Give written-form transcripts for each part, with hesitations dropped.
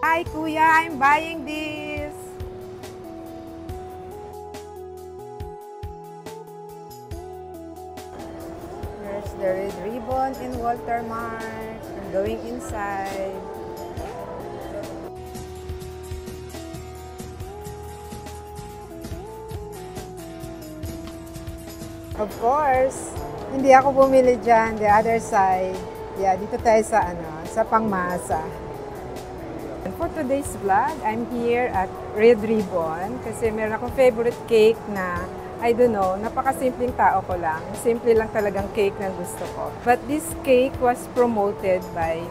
Hi, Kuya, I'm buying this. There's the red ribbon in Walter Mart. I'm going inside. Of course, hindi ako bumili dyan, the other side. Yeah, dito tayo sa Pangmasa. And for today's vlog, I'm here at Red Ribbon kasi meron akong favorite cake na, I don't know, napakasimpleng tao ko lang. Simple lang talagang cake na gusto ko. But this cake was promoted by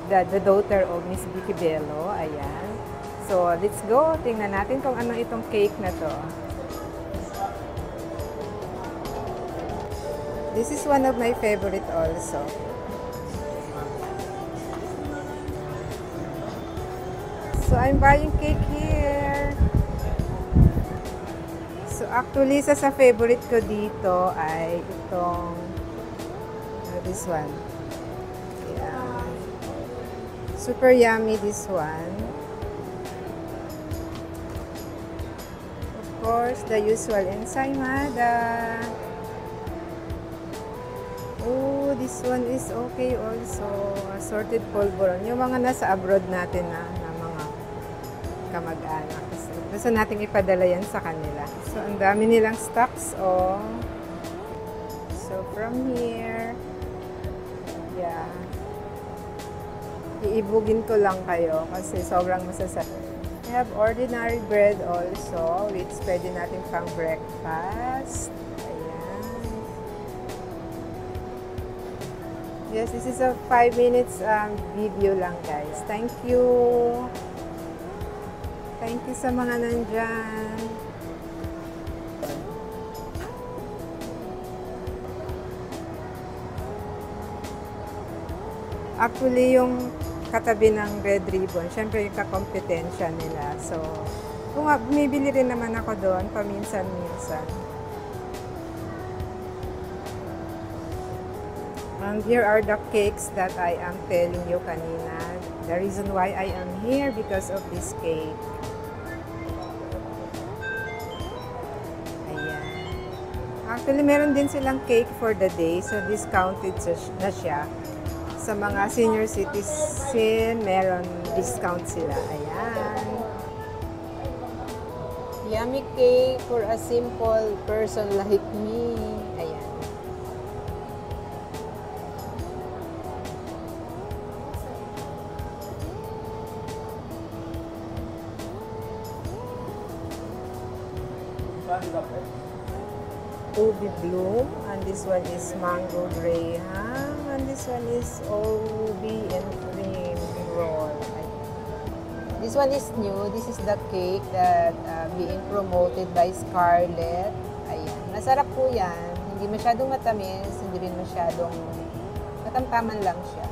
the daughter of Miss Vicky Bello. Ayan. So, let's go. Tingnan natin kung ano itong cake na to. This is one of my favorite also. So, I'm buying cake here. So, actually, sa favorite ko dito ay itong this one. Yeah. Super yummy this one. Of course, the usual ensaymada. Oh, this one is okay also. Assorted polvoron. Yung mga nasa abroad natin na mga kamag-anak. Gusto natin ipadala yan sa kanila. So, ang dami nilang stocks, oh. So, from here, yeah. Iibugin ko lang kayo kasi sobrang masasarap. We have ordinary bread also, which pwede natin pang breakfast. Yes, this is a 5 minutes video lang, guys. Thank you. Thank you sa mga nandyan. Actually, yung katabi ng Red Ribbon, syempre yung kakompetensya nila. So, kung bumibili rin naman ako doon, paminsan-minsan. And here are the cakes that I am telling you kanina. The reason why I am here because of this cake. Ayan. Actually, meron din silang cake for the day. So, discounted na siya. Sa mga senior citizen, meron discount sila. Ayan. Yummy cake for a simple person like me. Ayan. Ubi Bloom, and this one is Mango Graham, and this one is Ubi and Cream Roll. This one is new. This is the cake that being promoted by Scarlett. Ayan. Masarap po yan. Hindi masyadong matamis, hindi rin masyadong matamtaman lang siya.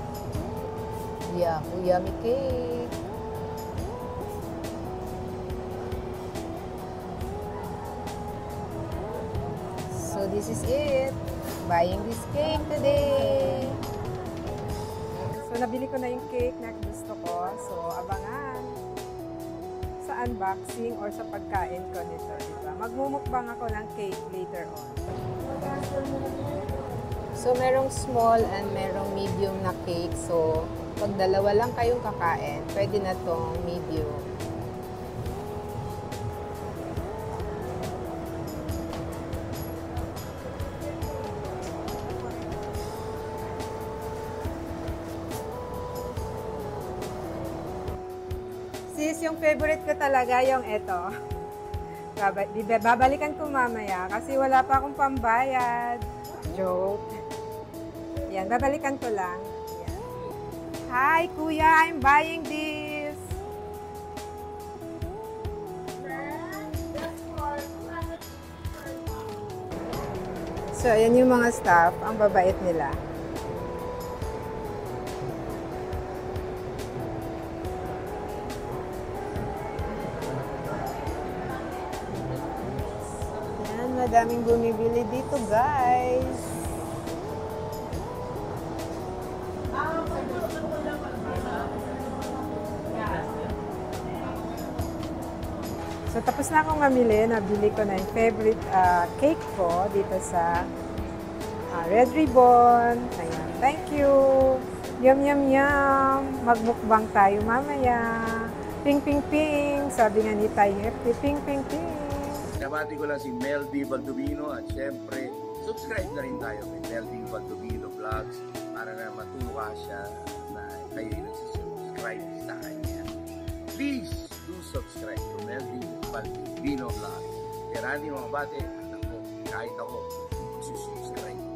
Yeah, yummy cake. So this is it. Buying this cake today. So nabili ko na yung cake na gusto ko. So abangan sa unboxing or sa pagkain ko nito, diba? Magmumukbang ako ng cake later on. So merong small and merong medium na cake. So pag dalawa lang kayong kakain, pwede na tong medium. Sis, yung favorite ko talaga yung ito. Babalikan ko mamaya kasi wala pa akong pambayad. Joke. Yan, babalikan ko lang. Yan. Hi, Kuya, I'm buying this. So, ayan yung mga staff. Ang babait nila. Madaming bumibili dito, guys. So, tapos na akong mamili. Nabili ko na yung favorite cake ko dito sa Red Ribbon. Ayan. Thank you. Yum, yum, yum. Magmukbang tayo mamaya. Ping, ping, ping. Sabi nga ni Tay Hefty, ping, ping, ping. Nabati ko lang si Mel D. Baldovino at syempre, subscribe na rin tayo kay Mel D. Baldovino Vlogs para na matuwa siya na kayo yung nagsisubscribe sa kanya. Please do subscribe to Mel D. Baldovino Vlogs. Kaya natin mga bate, anak ko, kahit ako, magsusubscribe.